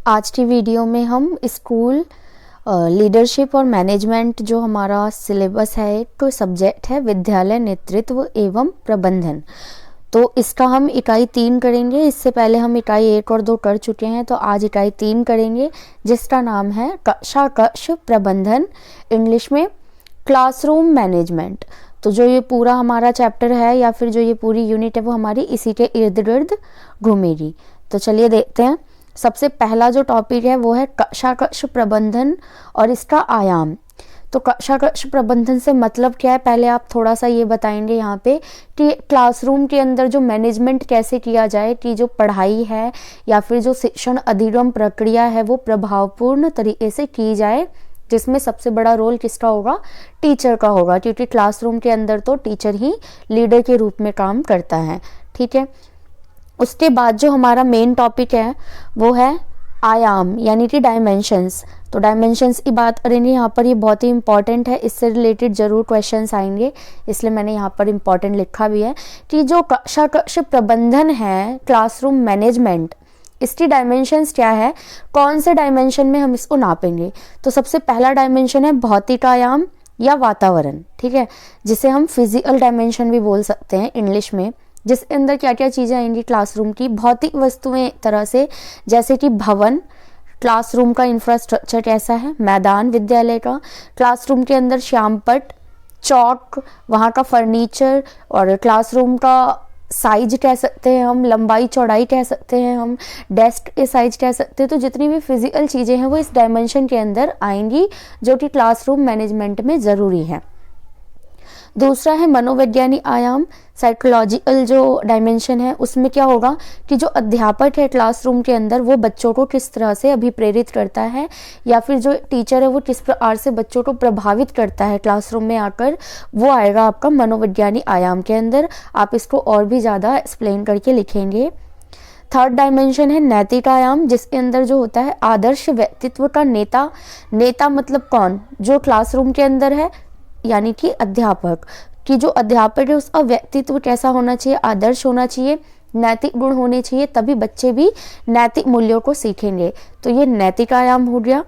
आज की वीडियो में हम स्कूल लीडरशिप और मैनेजमेंट जो हमारा सिलेबस है तो सब्जेक्ट है विद्यालय नेतृत्व एवं प्रबंधन। तो इसका हम इकाई 3 करेंगे। इससे पहले हम इकाई 1 और 2 कर चुके हैं, तो आज इकाई 3 करेंगे जिसका नाम है कक्षा कक्ष प्रबंधन, इंग्लिश में क्लासरूम मैनेजमेंट। तो जो ये पूरा हमारा चैप्टर है या फिर जो ये पूरी यूनिट है वो हमारी इसी के इर्द गिर्द घूमेगी। तो चलिए देखते हैं। सबसे पहला जो टॉपिक है वो है कक्षा कक्ष प्रबंधन और इसका आयाम। तो कक्षा कक्ष प्रबंधन से मतलब क्या है, पहले आप थोड़ा सा ये बताएंगे यहाँ पे कि क्लासरूम के अंदर जो मैनेजमेंट कैसे किया जाए, कि जो पढ़ाई है या फिर जो शिक्षण अधिगम प्रक्रिया है वो प्रभावपूर्ण तरीके से की जाए, जिसमें सबसे बड़ा रोल किसका होगा, टीचर का होगा, क्योंकि क्लासरूम के अंदर तो टीचर ही लीडर के रूप में काम करता है। ठीक है। उसके बाद जो हमारा मेन टॉपिक है वो है आयाम यानी कि डायमेंशंस। तो डायमेंशंस की बात करेंगे यहाँ पर, ये बहुत ही इंपॉर्टेंट है, इससे रिलेटेड जरूर क्वेश्चंस आएंगे, इसलिए मैंने यहाँ पर इंपॉर्टेंट लिखा भी है कि जो कक्षा कक्ष प्रबंधन है, क्लासरूम मैनेजमेंट, इसकी डायमेंशंस क्या है, कौन से डायमेंशन में हम इसको नापेंगे। तो सबसे पहला डायमेंशन है भौतिक आयाम या वातावरण। ठीक है, जिसे हम फिजिकल डायमेंशन भी बोल सकते हैं इंग्लिश में, जिसके अंदर क्या क्या चीज़ें आएंगी क्लासरूम की, भौतिक वस्तुएं तरह से, जैसे कि भवन, क्लासरूम का इंफ्रास्ट्रक्चर कैसा है, मैदान विद्यालय का, क्लासरूम के अंदर श्यामपट्ट, चौक, वहाँ का फर्नीचर, और क्लासरूम का साइज कह सकते हैं हम, लंबाई चौड़ाई कह सकते हैं हम, डेस्क के साइज कह सकते हैं। तो जितनी भी फिजिकल चीज़ें हैं वो इस डायमेंशन के अंदर आएंगी, जो कि क्लासरूम मैनेजमेंट में ज़रूरी है। दूसरा है मनोवैज्ञानिक आयाम, साइकोलॉजिकल जो डायमेंशन है, उसमें क्या होगा कि जो अध्यापक है क्लासरूम के अंदर वो बच्चों को किस तरह से अभिप्रेरित करता है, या फिर जो टीचर है वो किस प्रकार से बच्चों को प्रभावित करता है क्लासरूम में आकर, वो आएगा आपका मनोवैज्ञानिक आयाम के अंदर। आप इसको और भी ज़्यादा एक्सप्लेन करके लिखेंगे। थर्ड डायमेंशन है नैतिक आयाम, जिसके अंदर जो होता है आदर्श व्यक्तित्व का नेता। नेता मतलब कौन, जो क्लासरूम के अंदर है, यानी कि अध्यापक, कि जो अध्यापक है उसका व्यक्तित्व कैसा होना चाहिए, आदर्श होना चाहिए, नैतिक गुण होने चाहिए, तभी बच्चे भी नैतिक मूल्यों को सीखेंगे। तो ये नैतिक आयाम हो गया।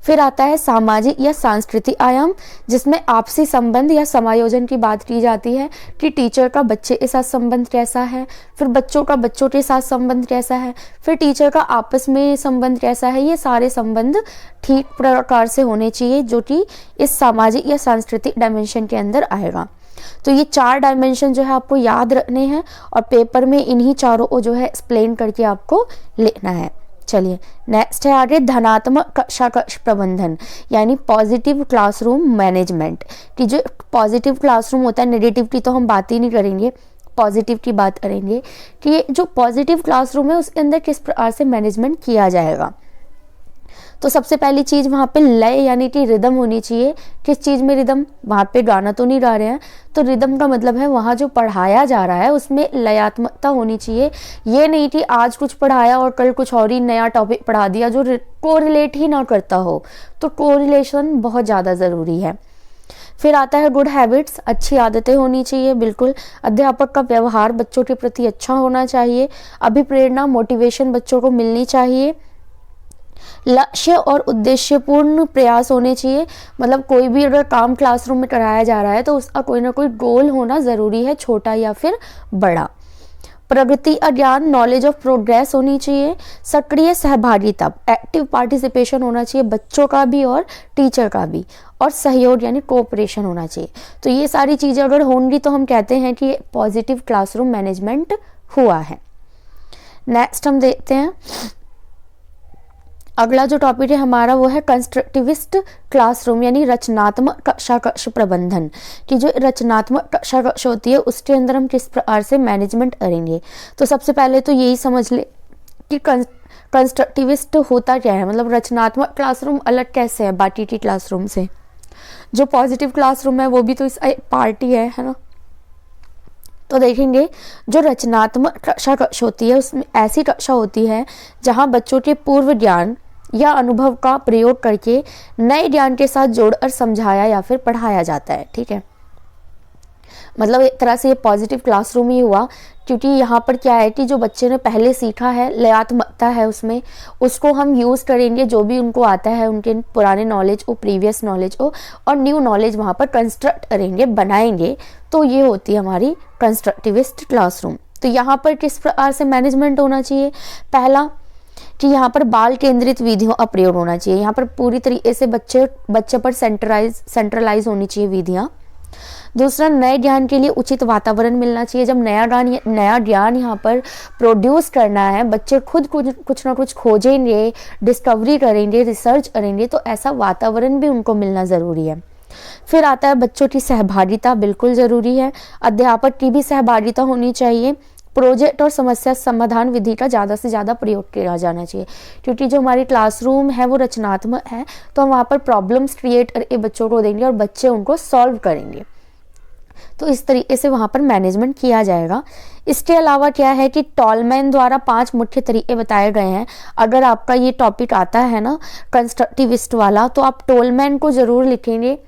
फिर आता है सामाजिक या सांस्कृतिक आयाम, जिसमें आपसी संबंध या समायोजन की बात की जाती है कि टीचर का बच्चे के साथ संबंध कैसा है, फिर बच्चों का बच्चों के साथ संबंध कैसा है, फिर टीचर का आपस में संबंध कैसा है। ये सारे संबंध ठीक प्रकार से होने चाहिए, जो कि इस सामाजिक या सांस्कृतिक डायमेंशन के अंदर आएगा। तो ये 4 डायमेंशन जो है आपको याद रखने हैं और पेपर में इन्हीं चारों को जो है एक्सप्लेन करके आपको लिखना है। चलिए नेक्स्ट है आगे धनात्मक कक्षा कक्ष प्रबंधन यानी पॉजिटिव क्लासरूम मैनेजमेंट। कि जो पॉजिटिव क्लासरूम होता है, नेगेटिव की तो हम बात ही नहीं करेंगे, पॉजिटिव की बात करेंगे कि ये जो पॉजिटिव क्लासरूम है उसके अंदर किस प्रकार से मैनेजमेंट किया जाएगा। तो सबसे पहली चीज़ वहाँ पे लय यानी कि रिदम होनी चाहिए। किस चीज़ में रिदम, वहाँ पे गाना तो नहीं गा रहे हैं, तो रिदम का मतलब है वहाँ जो पढ़ाया जा रहा है उसमें लयात्मकता होनी चाहिए। ये नहीं कि आज कुछ पढ़ाया और कल कुछ और ही नया टॉपिक पढ़ा दिया जो कोरिलेट ही ना करता हो। तो कोरिलेशन बहुत ज़्यादा ज़रूरी है। फिर आता है गुड हैबिट्स, अच्छी आदतें होनी चाहिए। बिल्कुल, अध्यापक का व्यवहार बच्चों के प्रति अच्छा होना चाहिए। अभिप्रेरणा, मोटिवेशन बच्चों को मिलनी चाहिए। लक्ष्य और उद्देश्यपूर्ण प्रयास होने चाहिए, मतलब कोई भी अगर काम क्लासरूम में कराया जा रहा है तो उसका कोई ना कोई गोल होना ज़रूरी है, छोटा या फिर बड़ा। प्रगति ज्ञान, नॉलेज ऑफ प्रोग्रेस होनी चाहिए। सक्रिय सहभागिता, एक्टिव पार्टिसिपेशन होना चाहिए बच्चों का भी और टीचर का भी। और सहयोग यानी कोऑपरेशन होना चाहिए। तो ये सारी चीज़ें अगर होंगी तो हम कहते हैं कि पॉजिटिव क्लासरूम मैनेजमेंट हुआ है। नेक्स्ट हम देखते हैं, अगला जो टॉपिक है हमारा वो है कंस्ट्रक्टिविस्ट क्लासरूम यानी रचनात्मक कक्षा कक्ष प्रबंधन। कि जो रचनात्मक कक्षा कक्ष होती है उसके अंदर हम किस प्रकार से मैनेजमेंट करेंगे। तो सबसे पहले तो यही समझ ले कि कंस्ट्रक्टिविस्ट होता क्या है, मतलब रचनात्मक क्लासरूम अलग कैसे है बाकी की क्लासरूम से। जो पॉजिटिव क्लासरूम है वो भी तो इस पार्ट ही है ना। तो देखेंगे जो रचनात्मक कक्षा कक्ष होती है उसमें ऐसी कक्षा होती है जहां बच्चों के पूर्व ज्ञान या अनुभव का प्रयोग करके नए ज्ञान के साथ जोड़कर समझाया या फिर पढ़ाया जाता है। ठीक है, मतलब एक तरह से ये पॉजिटिव क्लासरूम ही हुआ, क्योंकि यहाँ पर क्या है कि जो बच्चे ने पहले सीखा है, लयात्मकता है उसमें, उसको हम यूज़ करेंगे, जो भी उनको आता है उनके पुराने नॉलेज हो, प्रीवियस नॉलेज हो, और न्यू नॉलेज वहाँ पर कंस्ट्रक्ट करेंगे, बनाएंगे। तो ये होती है हमारी कंस्ट्रक्टिविस्ट क्लासरूम। तो यहाँ पर किस प्रकार से मैनेजमेंट होना चाहिए? पहला कि यहाँ पर बाल केंद्रित विधियों का प्रयोग होना चाहिए। यहाँ पर पूरी तरीके से बच्चे पर सेंट्रलाइज होनी चाहिए विधियाँ। दूसरा, नए ज्ञान के लिए उचित वातावरण मिलना चाहिए। जब नया ज्ञान यहाँ पर प्रोड्यूस करना है, बच्चे खुद कुछ ना कुछ खोजेंगे, डिस्कवरी करेंगे, रिसर्च करेंगे, तो ऐसा वातावरण भी उनको मिलना ज़रूरी है। फिर आता है बच्चों की सहभागिता, बिल्कुल ज़रूरी है। अध्यापक की भी सहभागिता होनी चाहिए। प्रोजेक्ट और समस्या समाधान विधि का ज़्यादा से ज़्यादा प्रयोग किया जाना चाहिए, क्योंकि जो हमारी क्लासरूम है वो रचनात्मक है, तो हम वहाँ पर प्रॉब्लम्स क्रिएट करके बच्चों को देंगे और बच्चे उनको सॉल्व करेंगे। तो इस तरीके से वहाँ पर मैनेजमेंट किया जाएगा। इसके अलावा क्या है कि टॉलमैन द्वारा 5 मुख्य तरीके बताए गए हैं। अगर आपका ये टॉपिक आता है ना कंस्ट्रक्टिविस्ट वाला, तो आप टॉलमैन को ज़रूर लिखेंगे,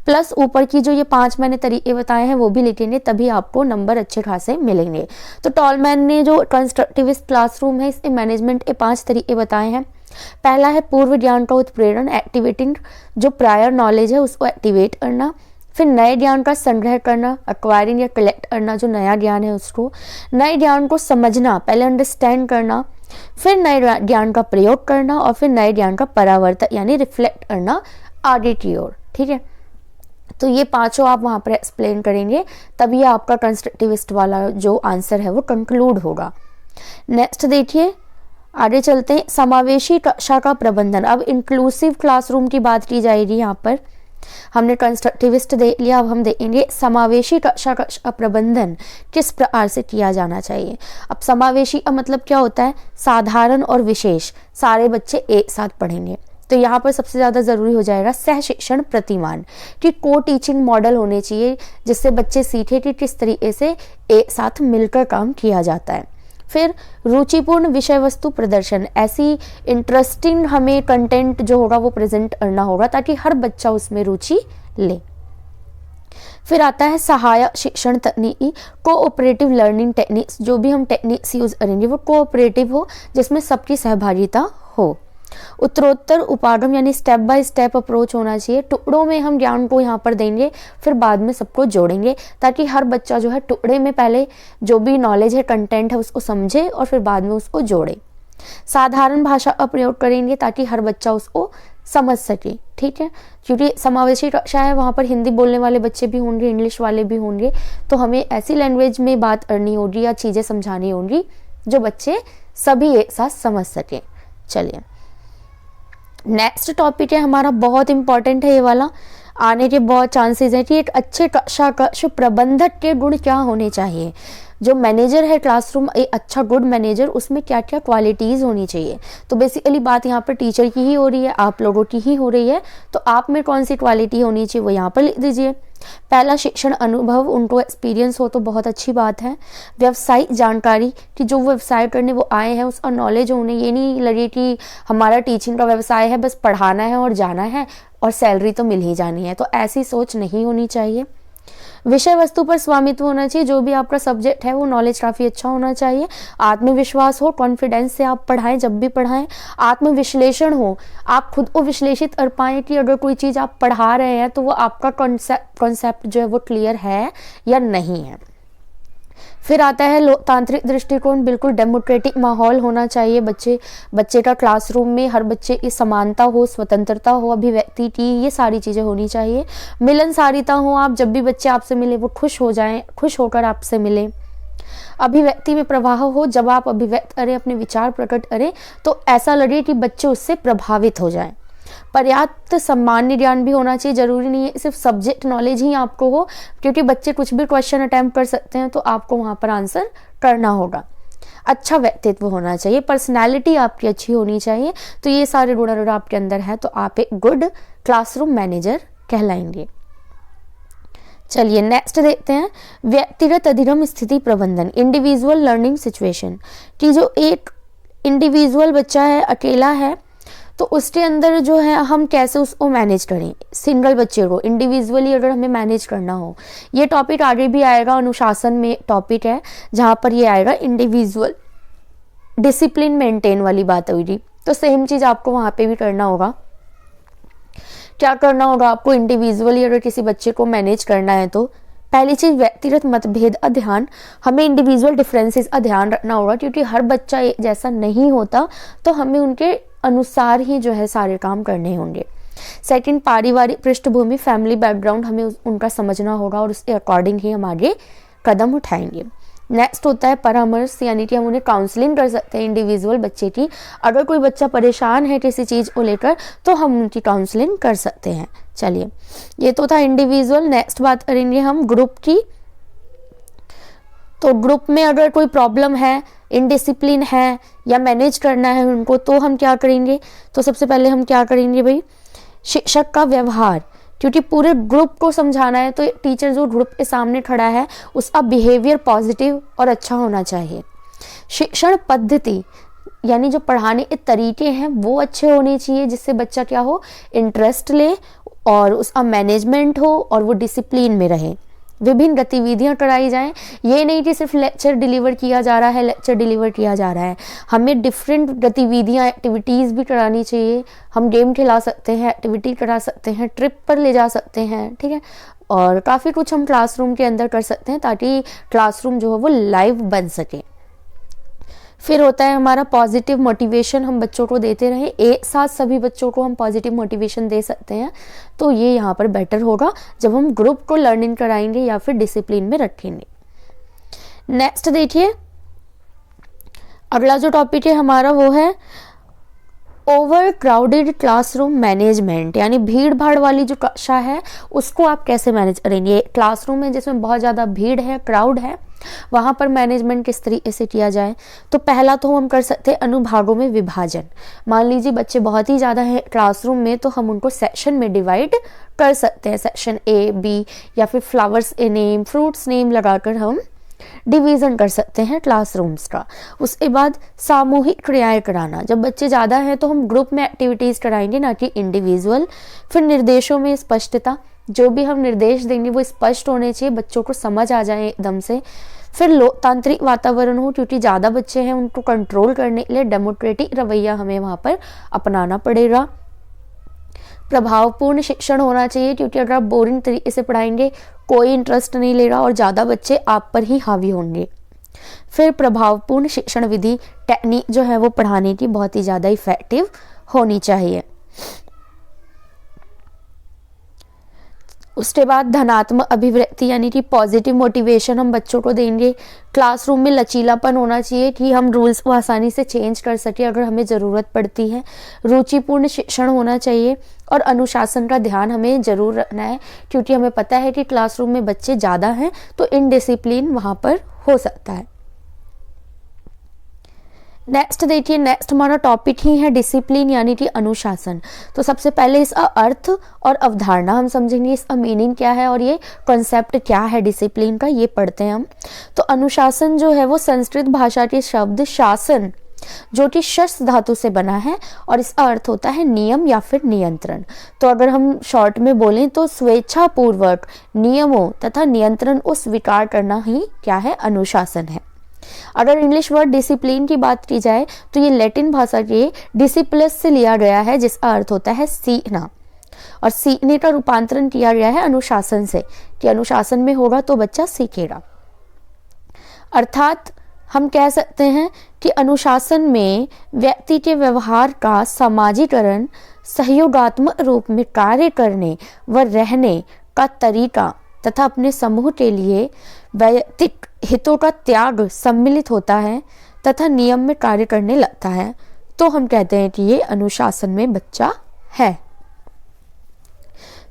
प्लस ऊपर की जो ये 5 मैंने तरीके बताए हैं वो भी लिखेंगे, तभी आपको नंबर अच्छे खासे मिलेंगे। तो टॉलमैन ने जो कंस्ट्रक्टिविस्ट क्लासरूम है, इसके मैनेजमेंट के 5 तरीके बताए हैं। पहला है पूर्व ज्ञान का उत्प्रेरण, एक्टिवेटिंग जो प्रायर नॉलेज है उसको एक्टिवेट करना। फिर नए ज्ञान का संग्रह करना, एक्वायरिंग या कलेक्ट करना जो नया ज्ञान है उसको। नए ज्ञान को समझना, पहले अंडरस्टैंड करना, फिर नए ज्ञान का प्रयोग करना, और फिर नए ज्ञान का परावर्तन यानी रिफ्लेक्ट करना आगे की ओर। ठीक है, तो ये 5 आप वहाँ पर एक्सप्लेन करेंगे, तभी आपका कंस्ट्रक्टिविस्ट वाला जो आंसर है वो कंक्लूड होगा। नेक्स्ट देखिए, आगे चलते हैं। समावेशी कक्षा का प्रबंधन। अब इंक्लूसिव क्लासरूम की बात की जाएगी। यहाँ पर हमने कंस्ट्रक्टिविस्ट देख लिया, अब हम देखेंगे समावेशी कक्षा का प्रबंधन किस प्रकार से किया जाना चाहिए। अब समावेशी का मतलब क्या होता है? साधारण और विशेष, सारे बच्चे एक साथ पढ़ेंगे। तो यहाँ पर सबसे ज़्यादा ज़रूरी हो जाएगा सह शिक्षण प्रतिमान, कि को टीचिंग मॉडल होने चाहिए, जिससे बच्चे सीखे कि किस तरीके से एक साथ मिलकर काम किया जाता है। फिर रुचिपूर्ण विषय वस्तु प्रदर्शन, ऐसी इंटरेस्टिंग हमें कंटेंट जो होगा वो प्रेजेंट करना होगा, ताकि हर बच्चा उसमें रुचि ले। फिर आता है सहायक शिक्षण तकनीकी, कोऑपरेटिव लर्निंग टेक्निक्स, जो भी हम टेक्निक्स यूज करेंगे वो कोऑपरेटिव हो, जिसमें सबकी सहभागिता हो। उत्तरोत्तर उपागम यानी स्टेप बाय स्टेप अप्रोच होना चाहिए। टुकड़ों में हम ज्ञान को यहाँ पर देंगे, फिर बाद में सबको जोड़ेंगे, ताकि हर बच्चा जो है टुकड़े में पहले जो भी नॉलेज है, कंटेंट है, उसको समझे और फिर बाद में उसको जोड़े। साधारण भाषा का प्रयोग करेंगे ताकि हर बच्चा उसको समझ सके। ठीक है, क्योंकि समावेशी कक्षा है, वहाँ पर हिंदी बोलने वाले बच्चे भी होंगे, इंग्लिश वाले भी होंगे, तो हमें ऐसी लैंग्वेज में बात करनी होगी या चीज़ें समझानी होंगी जो बच्चे सभी एक साथ समझ सके। चलिए, नेक्स्ट टॉपिक है हमारा, बहुत इंपॉर्टेंट है ये वाला, आने के बहुत चांसेस हैं कि एक अच्छे कक्षा कक्ष प्रबंधक के गुण क्या होने चाहिए। जो मैनेजर है क्लासरूम, एक अच्छा गुड मैनेजर, उसमें क्या क्या क्वालिटीज़ होनी चाहिए। तो बेसिकली बात यहाँ पर टीचर की ही हो रही है, आप लोगों की ही हो रही है, तो आप में कौन सी क्वालिटी होनी चाहिए वो यहाँ पर लिख दीजिए। पहला, शिक्षण अनुभव, उनको एक्सपीरियंस हो तो बहुत अच्छी बात है। व्यावसायिक जानकारी, कि जो व्यवसाय करने वो आए हैं उसका नॉलेज हो, उन्हें ये नहीं लगे कि हमारा टीचिंग का व्यवसाय है, बस पढ़ाना है और जाना है और सैलरी तो मिल ही जानी है, तो ऐसी सोच नहीं होनी चाहिए। विषय वस्तु पर स्वामित्व होना चाहिए, जो भी आपका सब्जेक्ट है वो नॉलेज काफ़ी अच्छा होना चाहिए। आत्मविश्वास हो, कॉन्फिडेंस से आप पढ़ाएं, जब भी पढ़ाएं। आत्मविश्लेषण हो, आप खुद को विश्लेषित कर पाएं कि अगर कोई चीज़ आप पढ़ा रहे हैं तो वो आपका कॉन्सेप्ट जो है वो क्लियर है या नहीं है। फिर आता है लोकतांत्रिक दृष्टिकोण, बिल्कुल डेमोक्रेटिक माहौल होना चाहिए बच्चे का क्लासरूम में, हर बच्चे की समानता हो, स्वतंत्रता हो, अभिव्यक्ति की, ये सारी चीज़ें होनी चाहिए। मिलनसारिता हो, आप जब भी बच्चे आपसे मिले वो खुश हो जाएं, खुश होकर आपसे मिले। अभिव्यक्ति में प्रवाह हो, जब आप अभिव्यक्त करें, अपने विचार प्रकट करें, तो ऐसा लगे कि बच्चे उससे प्रभावित हो जाएं। पर्याप्त सामान्य ज्ञान भी होना चाहिए, जरूरी नहीं है सिर्फ सब्जेक्ट नॉलेज ही आपको हो, क्योंकि बच्चे कुछ भी क्वेश्चन अटेम्प्ट कर सकते हैं, तो आपको वहाँ पर आंसर करना होगा। अच्छा व्यक्तित्व होना चाहिए, पर्सनैलिटी आपकी अच्छी होनी चाहिए। तो ये सारे गुण अगर आपके अंदर है तो आप एक गुड क्लासरूम मैनेजर कहलाएंगे। चलिए नेक्स्ट देखते हैं, व्यक्तिगत अधिगम स्थिति प्रबंधन, इंडिविजुअल लर्निंग सिचुएशन, कि जो एक इंडिविजुअल बच्चा है, अकेला है, तो उसके अंदर जो है हम कैसे उसको मैनेज करें, सिंगल बच्चे को इंडिविजुअली अगर हमें मैनेज करना हो। ये टॉपिक आगे भी आएगा, अनुशासन में टॉपिक है जहाँ पर ये आएगा इंडिविजुअल डिसिप्लिन मेंटेन वाली बात होगी। तो सेम चीज़ आपको वहाँ पे भी करना होगा। क्या करना होगा आपको, इंडिविजुअली अगर किसी बच्चे को मैनेज करना है तो पहली चीज व्यक्तिगत मतभेद का ध्यान, हमें इंडिविजुअल डिफरेंसेस का ध्यान रखना होगा, क्योंकि हर बच्चा जैसा नहीं होता, तो हमें उनके अनुसार ही जो है सारे काम करने होंगे। सेकंड, पारिवारिक पृष्ठभूमि, फैमिली बैकग्राउंड हमें उनका समझना होगा और उसके अकॉर्डिंग ही हम आगे कदम उठाएंगे। नेक्स्ट होता है परामर्श, यानी कि हम उन्हें काउंसलिंग कर सकते हैं इंडिविजुअल बच्चे की। अगर कोई बच्चा परेशान है किसी चीज़ को लेकर तो हम उनकी काउंसलिंग कर सकते हैं। चलिए, ये तो था इंडिविजुअल। नेक्स्ट बात करेंगे हम ग्रुप की। तो ग्रुप में अगर कोई प्रॉब्लम है, इनडिसिप्लिन है या मैनेज करना है उनको, तो हम क्या करेंगे, तो सबसे पहले हम क्या करेंगे भाई, शिक्षक का व्यवहार, क्योंकि पूरे ग्रुप को समझाना है तो टीचर जो ग्रुप के सामने खड़ा है उसका बिहेवियर पॉजिटिव और अच्छा होना चाहिए। शिक्षण पद्धति, यानी जो पढ़ाने के तरीके हैं वो अच्छे होने चाहिए, जिससे बच्चा क्या हो, इंटरेस्ट ले और उसका मैनेजमेंट हो और वो डिसिप्लिन में रहे। विभिन्न गतिविधियां कराई जाएं, ये नहीं कि सिर्फ लेक्चर डिलीवर किया जा रहा है, हमें डिफरेंट गतिविधियां, एक्टिविटीज़ भी करानी चाहिए। हम गेम खिला सकते हैं, एक्टिविटी करा सकते हैं, ट्रिप पर ले जा सकते हैं, ठीक है, और काफ़ी कुछ हम क्लासरूम के अंदर कर सकते हैं ताकि क्लासरूम जो है वो लाइव बन सके। फिर होता है हमारा पॉजिटिव मोटिवेशन, हम बच्चों को देते रहें, एक साथ सभी बच्चों को हम पॉजिटिव मोटिवेशन दे सकते हैं, तो ये यहाँ पर बेटर होगा जब हम ग्रुप को लर्निंग कराएंगे या फिर डिसिप्लिन में रखेंगे। नेक्स्ट देखिए, अगला जो टॉपिक है हमारा वो है ओवर क्राउडेड क्लासरूम मैनेजमेंट, यानी भीड़ भाड़ वाली जो कक्षा है उसको आप कैसे मैनेज करेंगे। क्लासरूम में जिसमें बहुत ज़्यादा भीड़ है, क्राउड है, वहाँ पर मैनेजमेंट किस तरीके से किया जाए। तो पहला तो हम कर सकते हैं अनुभागों में विभाजन। मान लीजिए बच्चे बहुत ही ज़्यादा हैं क्लासरूम में, तो हम उनको सेक्शन में डिवाइड कर सकते हैं, सेक्शन ए, बी, या फिर flowers a name, fruits name लगाकर हम डिवीज़न कर सकते हैं क्लासरूम्स का। उसके बाद सामूहिक क्रियाएं कराना, जब बच्चे ज़्यादा हैं तो हम ग्रुप में एक्टिविटीज़ कराएंगे, ना कि इंडिविजुअल। फिर निर्देशों में स्पष्टता, जो भी हम निर्देश देंगे वो स्पष्ट होने चाहिए, बच्चों को समझ आ जाए एकदम से। फिर लोकतांत्रिक वातावरण हो, क्योंकि ज़्यादा बच्चे हैं उनको कंट्रोल करने के लिए डेमोक्रेटिक रवैया हमें वहाँ पर अपनाना पड़ेगा। प्रभावपूर्ण शिक्षण होना चाहिए, क्योंकि अगर आप बोरिंग तरीके से पढ़ाएंगे कोई इंटरेस्ट नहीं लेगा और ज़्यादा बच्चे आप पर ही हावी होंगे। फिर प्रभावपूर्ण शिक्षण विधि, टेक्निक जो है वो पढ़ाने की बहुत ही ज़्यादा इफेक्टिव होनी चाहिए। उसके बाद धनात्मक अभिव्यक्ति, यानी कि पॉजिटिव मोटिवेशन हम बच्चों को देंगे। क्लासरूम में लचीलापन होना चाहिए कि हम रूल्स को आसानी से चेंज कर सके अगर हमें ज़रूरत पड़ती है। रुचिपूर्ण शिक्षण होना चाहिए और अनुशासन का ध्यान हमें ज़रूर रखना है, क्योंकि हमें पता है कि क्लासरूम में बच्चे ज़्यादा हैं तो इनडिसिप्लिन वहाँ पर हो सकता है। नेक्स्ट देखिए, नेक्स्ट हमारा टॉपिक ही है डिसिप्लिन, यानी कि अनुशासन। तो सबसे पहले इसका अर्थ और अवधारणा हम समझेंगे, इसका मीनिंग क्या है और ये कॉन्सेप्ट क्या है डिसिप्लिन का, ये पढ़ते हैं हम। तो अनुशासन जो है वो संस्कृत भाषा के शब्द शासन, जो कि शस धातु से बना है, और इसका अर्थ होता है नियम या फिर नियंत्रण। तो अगर हम शॉर्ट में बोलें तो स्वेच्छापूर्वक नियमों तथा नियंत्रण को स्वीकार करना ही क्या है, अनुशासन है। अगर इंग्लिश वर्ड डिसिप्लिन की बात की जाए तो ये लैटिन भाषा के डिसिप्लस से लिया गया है, जिसका अर्थ होता है सीखना, और सीखने का रूपांतरण किया गया है अनुशासन से, कि अनुशासन में होगा तो बच्चा सीखेगा। अर्थात हम कह सकते हैं कि अनुशासन में व्यक्ति के व्यवहार का समाजीकरण, सहयोगात्मक रूप में कार्य करने व रहने का तरीका तथा अपने समूह के लिए वैयक्तिक हितों का त्याग सम्मिलित होता है तथा नियम में कार्य करने लगता है, तो हम कहते हैं कि ये अनुशासन में बच्चा है।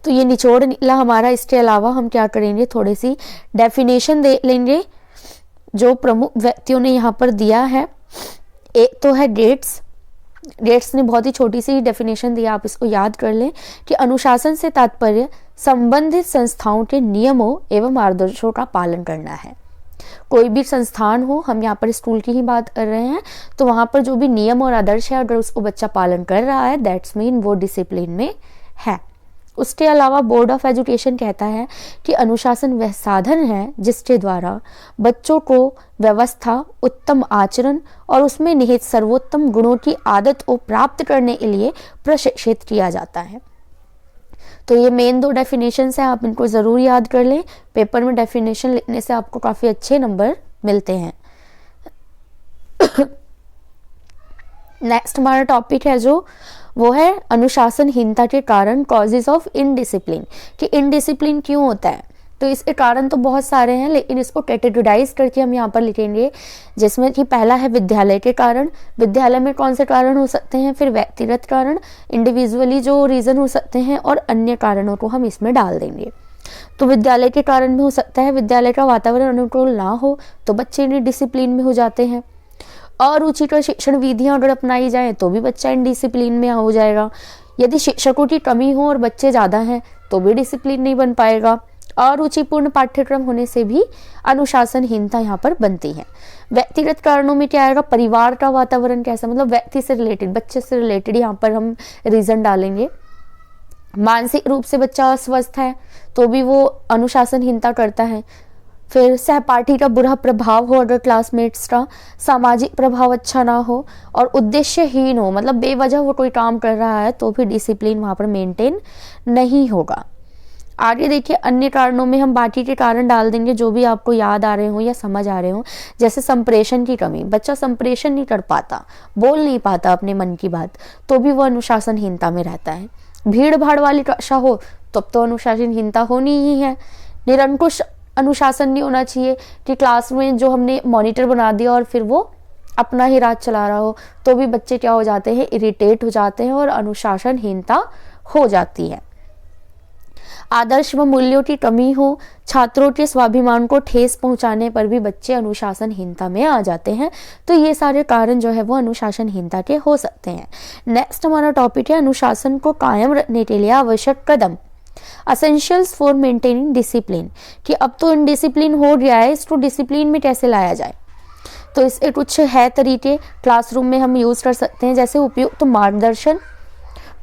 तो ये निचोड़ निकला हमारा। इसके अलावा हम क्या करेंगे, थोड़ी सी डेफिनेशन दे लेंगे जो प्रमुख व्यक्तियों ने यहाँ पर दिया है। एक तो है गेट्स ने बहुत ही छोटी सी डेफिनेशन दिया, आप इसको याद कर लें कि अनुशासन से तात्पर्य संबंधित संस्थाओं के नियमों एवं आदर्शों का पालन करना है। कोई भी संस्थान हो, हम यहाँ पर स्कूल की ही बात कर रहे हैं, तो वहाँ पर जो भी नियम और आदर्श है अगर उसको बच्चा पालन कर रहा है, दैट्स मीन वो डिसिप्लिन में है। उसके अलावा बोर्ड ऑफ एजुकेशन कहता है कि अनुशासन वह साधन है जिसके द्वारा बच्चों को व्यवस्था, उत्तम आचरण और उसमें निहित सर्वोत्तम गुणों की आदत को प्राप्त करने के लिए प्रशिक्षित किया जाता है। तो ये मेन 2 डेफिनेशंस हैं, आप इनको ज़रूर याद कर लें। पेपर में डेफिनेशन लिखने से आपको काफ़ी अच्छे नंबर मिलते हैं। नेक्स्ट हमारा टॉपिक है जो वो है अनुशासनहीनता के कारण, कॉजेज ऑफ इनडिसिप्लिन, कि इनडिसिप्लिन क्यों होता है। तो इसके कारण तो बहुत सारे हैं, लेकिन इसको कैटेगराइज करके हम यहाँ पर लिखेंगे, जिसमें कि पहला है विद्यालय के कारण। विद्यालय में कौन से कारण हो सकते हैं, फिर व्यक्तिगत कारण, इंडिविजुअली जो रीज़न हो सकते हैं, और अन्य कारणों को हम इसमें डाल देंगे। तो विद्यालय के कारण में हो सकता है विद्यालय का वातावरण अनुकूल ना हो तो बच्चे डिसिप्लिन में हो जाते हैं। अरुचिकर शिक्षण विधियां अगर अपनाई जाए तो भी बच्चा इनडिसिप्लिन में हो जाएगा। यदि शिक्षकों की कमी हो और बच्चे ज़्यादा हैं तो भी डिसिप्लिन नहीं बन पाएगा। अरुचिपूर्ण पाठ्यक्रम होने से भी अनुशासनहीनता यहाँ पर बनती है। व्यक्तिगत कारणों में क्या आएगा, परिवार का वातावरण कैसा, मतलब व्यक्ति से रिलेटेड, बच्चे से रिलेटेड यहाँ पर हम रीज़न डालेंगे। मानसिक रूप से बच्चा अस्वस्थ है तो भी वो अनुशासनहीनता करता है। फिर सहपाठी का बुरा प्रभाव हो अगर क्लासमेट्स का, सामाजिक प्रभाव अच्छा ना हो और उद्देश्यहीन हो, मतलब बेवजह वो कोई काम कर रहा है तो भी डिसिप्लिन वहाँ पर मेंटेन नहीं होगा। आगे देखिए, अन्य कारणों में हम बाकी के कारण डाल देंगे जो भी आपको याद आ रहे हो या समझ आ रहे हो। जैसे संप्रेषण की कमी, बच्चा संप्रेषण नहीं कर पाता, बोल नहीं पाता अपने मन की बात, तो भी वो अनुशासनहीनता में रहता है। भीड़ भाड़ वाली कक्षा हो तब तो अनुशासनहीनता होनी ही है। निरंकुश अनुशासन नहीं होना चाहिए कि क्लास में जो हमने मॉनिटर बना दिया और फिर वो अपना ही राज चला रहा हो, तो भी बच्चे क्या हो जाते हैं, इरिटेट हो जाते हैं और अनुशासनहीनता हो जाती है। आदर्श व मूल्यों की कमी हो, छात्रों के स्वाभिमान को ठेस पहुंचाने पर भी बच्चे अनुशासनहीनता में आ जाते हैं। तो ये सारे कारण जो है वो अनुशासनहीनता के हो सकते हैं। नेक्स्ट हमारा टॉपिक है अनुशासन को कायम रखने के लिए आवश्यक कदम, असेंशियल्स फॉर मेंटेनिंग डिसिप्लिन, कि अब तो इनडिसिप्लिन हो गया है, इसको डिसिप्लिन में कैसे लाया जाए। तो इसके कुछ है तरीके क्लासरूम में हम यूज कर सकते हैं। जैसे उपयुक्त मार्गदर्शन,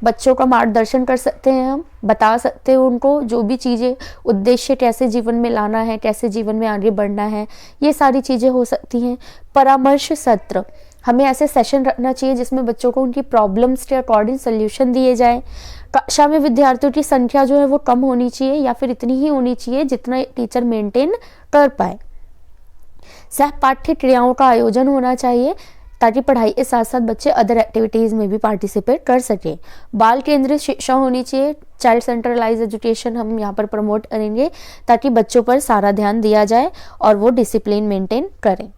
बच्चों का मार्गदर्शन कर सकते हैं, हम बता सकते हैं उनको जो भी चीज़ें, उद्देश्य कैसे जीवन में लाना है, कैसे जीवन में आगे बढ़ना है, ये सारी चीज़ें हो सकती हैं। परामर्श सत्र, हमें ऐसे सेशन रखना चाहिए जिसमें बच्चों को उनकी प्रॉब्लम्स के अकॉर्डिंग सोल्यूशन दिए जाए। कक्षा में विद्यार्थियों की संख्या जो है वो कम होनी चाहिए या फिर इतनी ही होनी चाहिए जितना टीचर मेंटेन कर पाए। सहपाठ्य क्रियाओं का आयोजन होना चाहिए ताकि पढ़ाई के साथ साथ बच्चे अदर एक्टिविटीज़ में भी पार्टिसिपेट कर सकें। बाल केंद्रित शिक्षा होनी चाहिए, चाइल्ड सेंट्रलाइज एजुकेशन हम यहाँ पर प्रमोट करेंगे ताकि बच्चों पर सारा ध्यान दिया जाए और वो डिसिप्लिन मेंटेन करें।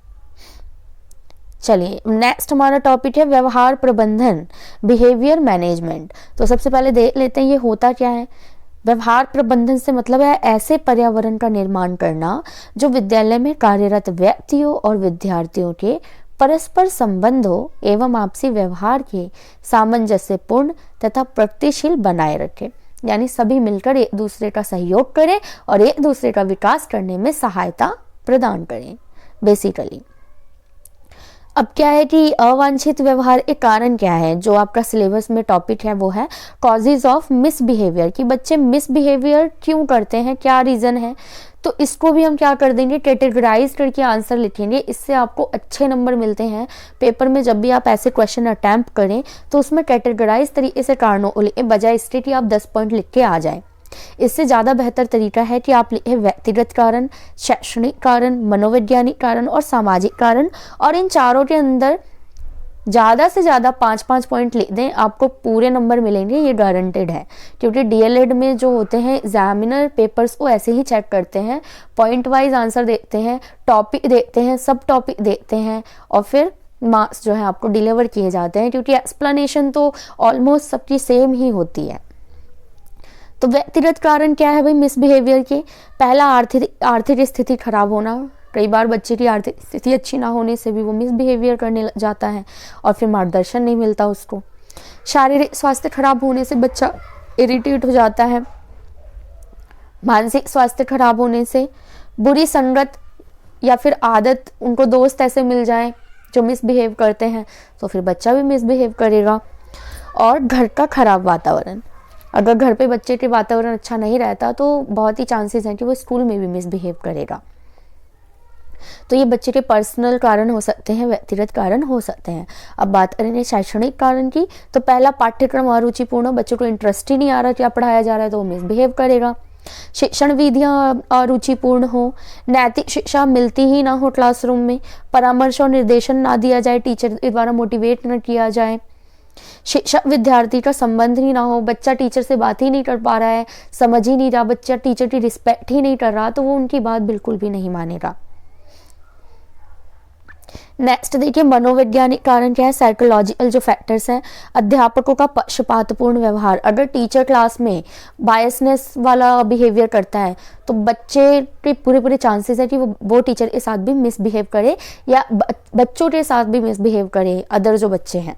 चलिए नेक्स्ट हमारा टॉपिक है व्यवहार प्रबंधन, बिहेवियर मैनेजमेंट। तो सबसे पहले देख लेते हैं ये होता क्या है। व्यवहार प्रबंधन से मतलब है ऐसे पर्यावरण का निर्माण करना जो विद्यालय में कार्यरत व्यक्तियों और विद्यार्थियों के परस्पर संबंधों एवं आपसी व्यवहार के सामंजस्यपूर्ण तथा प्रगतिशील बनाए रखे, यानी सभी मिलकर एक दूसरे का सहयोग करें और एक दूसरे का विकास करने में सहायता प्रदान करें बेसिकली। अब क्या है कि अवांछित व्यवहार के कारण क्या है, जो आपका सिलेबस में टॉपिक है वो है कॉजेज ऑफ मिसबिहेवियर, कि बच्चे मिसबिहेवियर क्यों करते हैं, क्या रीजन है। तो इसको भी हम क्या कर देंगे, कैटेगराइज करके आंसर लिखेंगे। इससे आपको अच्छे नंबर मिलते हैं पेपर में। जब भी आप ऐसे क्वेश्चन अटेम्प्ट करें तो उसमें कैटेगराइज तरीके से कारणों को लिखें, बजाय इसके कि आप 10 पॉइंट लिख के आ जाए। इससे ज़्यादा बेहतर तरीका है कि आप लिखें व्यक्तिगत कारण, शैक्षणिक कारण, मनोवैज्ञानिक कारण और सामाजिक कारण, और इन चारों के अंदर ज़्यादा से ज़्यादा 5-5 पॉइंट लिख दें, आपको पूरे नंबर मिलेंगे, ये गारंटेड है। क्योंकि डीएलएड में जो होते हैं एग्जामिनर पेपर्स को ऐसे ही चेक करते हैं, पॉइंट वाइज आंसर देखते हैं, टॉपिक देखते हैं, सब टॉपिक देखते हैं और फिर मार्क्स जो है आपको डिलीवर किए जाते हैं, क्योंकि एक्सप्लेनेशन तो ऑलमोस्ट सबकी सेम ही होती है। तो व्यक्तिगत कारण क्या है भाई मिसबिहेवियर के, पहला आर्थिक स्थिति खराब होना। कई बार बच्चे की आर्थिक स्थिति अच्छी ना होने से भी वो मिसबिहेवियर करने लग जाता है और फिर मार्गदर्शन नहीं मिलता उसको। शारीरिक स्वास्थ्य खराब होने से बच्चा इरिटेट हो जाता है। मानसिक स्वास्थ्य खराब होने से बुरी संगत या फिर आदत, उनको दोस्त ऐसे मिल जाए जो मिसबिहेव करते हैं, तो फिर बच्चा भी मिसबिहेव करेगा। और घर का खराब वातावरण, अगर घर पे बच्चे के वातावरण अच्छा नहीं रहता तो बहुत ही चांसेस हैं कि वो स्कूल में भी मिसबिहेव करेगा। तो ये बच्चे के पर्सनल कारण हो सकते हैं, व्यक्तिगत कारण हो सकते हैं। अब बात करेंगे शैक्षणिक कारण की, तो पहला पाठ्यक्रम अरुचिपूर्ण, बच्चों को इंटरेस्ट ही नहीं आ रहा क्या पढ़ाया जा रहा है, तो वो मिसबिहेव करेगा। शिक्षण विधियां अरुचिपूर्ण हो, नैतिक शिक्षा मिलती ही ना हो क्लासरूम में, परामर्श और निर्देशन ना दिया जाए, टीचर द्वारा मोटिवेट न किया जाए, शिक्षक विद्यार्थी का संबंध ही ना हो, बच्चा टीचर से बात ही नहीं कर पा रहा है, समझ ही नहीं रहा, बच्चा टीचर की रिस्पेक्ट ही नहीं कर रहा, तो वो उनकी बात बिल्कुल भी नहीं मानेगा। नेक्स्ट देखिए मनोवैज्ञानिक कारण क्या है, साइकोलॉजिकल जो फैक्टर्स हैं। अध्यापकों का पक्षपातपूर्ण व्यवहार, अगर टीचर क्लास में बायसनेस वाला बिहेवियर करता है तो बच्चे के पूरे चांसेस है कि वो टीचर के साथ भी मिसबिहेव करे या बच्चों के साथ भी मिसबिहेव करे, अदर जो बच्चे हैं।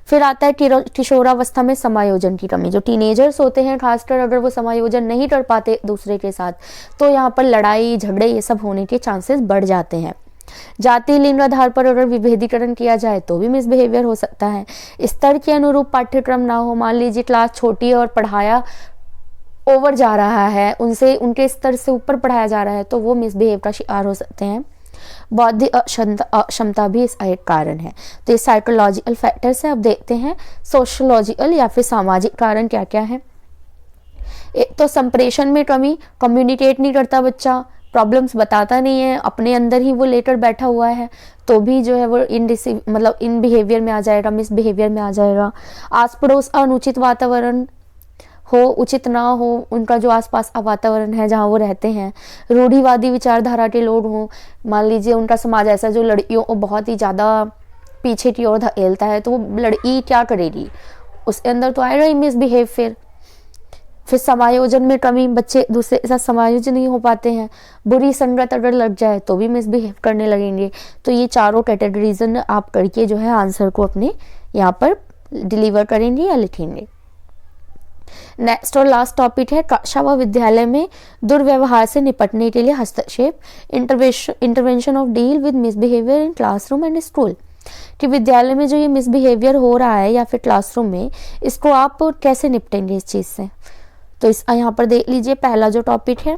फिर आता है किशोरावस्था में समायोजन की कमी, जो टीनेजर्स होते हैं खासकर, अगर वो समायोजन नहीं कर पाते दूसरे के साथ तो यहाँ पर लड़ाई झगड़े ये सब होने के चांसेस बढ़ जाते हैं। जाति लिंग आधार पर अगर विभेदीकरण किया जाए तो भी मिसबिहेवियर हो सकता है। स्तर के अनुरूप पाठ्यक्रम ना हो, मान लीजिए क्लास छोटी है और पढ़ाया ओवर जा रहा है, उनसे उनके स्तर से ऊपर पढ़ाया जा रहा है, तो वो मिसबिहेव का शिकार हो सकते हैं। बौद्धिक अक्षमता भी इसका एक कारण है। तो ये साइकोलॉजिकल फैक्टर्स है। अब देखते हैं सोशोलॉजिकल या फिर सामाजिक कारण क्या क्या है। एक तो संप्रेषण में कमी, कम्युनिकेट नहीं करता बच्चा, प्रॉब्लम्स बताता नहीं है, अपने अंदर ही वो लेकर बैठा हुआ है, तो भी जो है वो इन बिहेवियर में आ जाएगा, मिस बिहेवियर में आ जाएगा। आस पड़ोस अनुचित वातावरण हो, उचित ना हो उनका जो आसपास का वातावरण है जहाँ वो रहते हैं। रूढ़िवादी विचारधारा के लोग हों, मान लीजिए उनका समाज ऐसा जो लड़कियों को बहुत ही ज़्यादा पीछे की ओर धकेलता है, तो वो लड़की क्या करेगी, उसके अंदर तो आएगा ही मिसबिहेव। फिर समायोजन में कमी, बच्चे दूसरे के साथ समायोजन नहीं हो पाते हैं। बुरी संगत अगर लग जाए तो भी मिसबिहेव करने लगेंगे। तो ये चारों कैटेगरीजन आप करके जो है आंसर को अपने यहाँ पर डिलीवर करेंगे या लिखेंगे। नेक्स्ट और लास्ट टॉपिक है कक्षा व विद्यालय में दुर्व्यवहार से निपटने के लिए हस्तक्षेप, intervention of deal with misbehaviour in classroom and school. कि विद्यालय में जो ये मिसबिहेवियर हो रहा है या फिर क्लासरूम में, इसको आप कैसे निपटेंगे इस चीज से। तो इस यहाँ पर देख लीजिए, पहला जो टॉपिक है,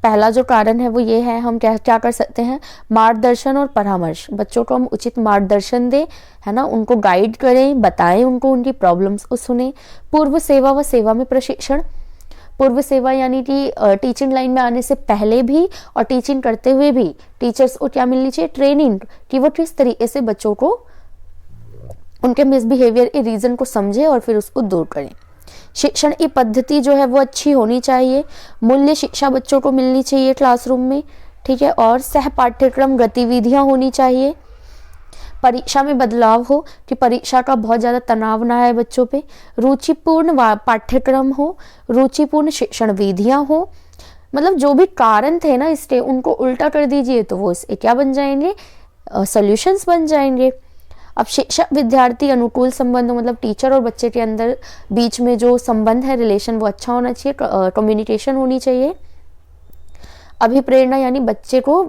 पहला जो कारण है वो ये है, हम क्या कर सकते हैं, मार्गदर्शन और परामर्श। बच्चों को हम उचित मार्गदर्शन दें, है ना, उनको गाइड करें, बताएं उनको, उनकी प्रॉब्लम्स को सुने। पूर्व सेवा व सेवा में प्रशिक्षण, पूर्व सेवा यानी कि टीचिंग लाइन में आने से पहले भी और टीचिंग करते हुए भी टीचर्स को क्या मिलनी चाहिए, ट्रेनिंग, कि वो किस तरीके से बच्चों को उनके मिसबिहेवियर के रीजन को समझे और फिर उसको दूर करें। शिक्षण की पद्धति जो है वो अच्छी होनी चाहिए, मूल्य शिक्षा बच्चों को मिलनी चाहिए क्लासरूम में, ठीक है, और सह पाठ्यक्रम गतिविधियां होनी चाहिए। परीक्षा में बदलाव हो कि परीक्षा का बहुत ज़्यादा तनाव ना आए बच्चों पे, रुचिपूर्ण पाठ्यक्रम हो, रुचिपूर्ण शिक्षण विधियां हो। मतलब जो भी कारण थे ना इसके, उनको उल्टा कर दीजिए तो वो इसके क्या बन जाएंगे, सॉल्यूशंस बन जाएंगे। अब शिक्षक विद्यार्थी अनुकूल संबंध, मतलब टीचर और बच्चे के अंदर बीच में जो संबंध है, रिलेशन, वो अच्छा होना चाहिए, कम्युनिकेशन होनी चाहिए। अभिप्रेरणा यानी बच्चे को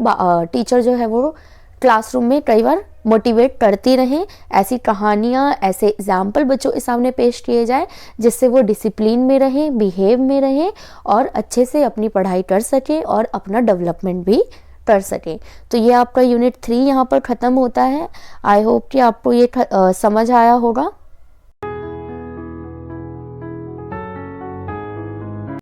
टीचर जो है वो क्लासरूम में कई बार मोटिवेट करती रहें, ऐसी कहानियाँ, ऐसे एग्जाम्पल बच्चों के सामने पेश किए जाए जिससे वो डिसिप्लिन में रहें, बिहेव में रहें और अच्छे से अपनी पढ़ाई कर सकें और अपना डेवलपमेंट भी कर सके। तो ये आपका यूनिट 3 यहाँ पर ख़त्म होता है। आई होप कि आपको ये समझ आया होगा।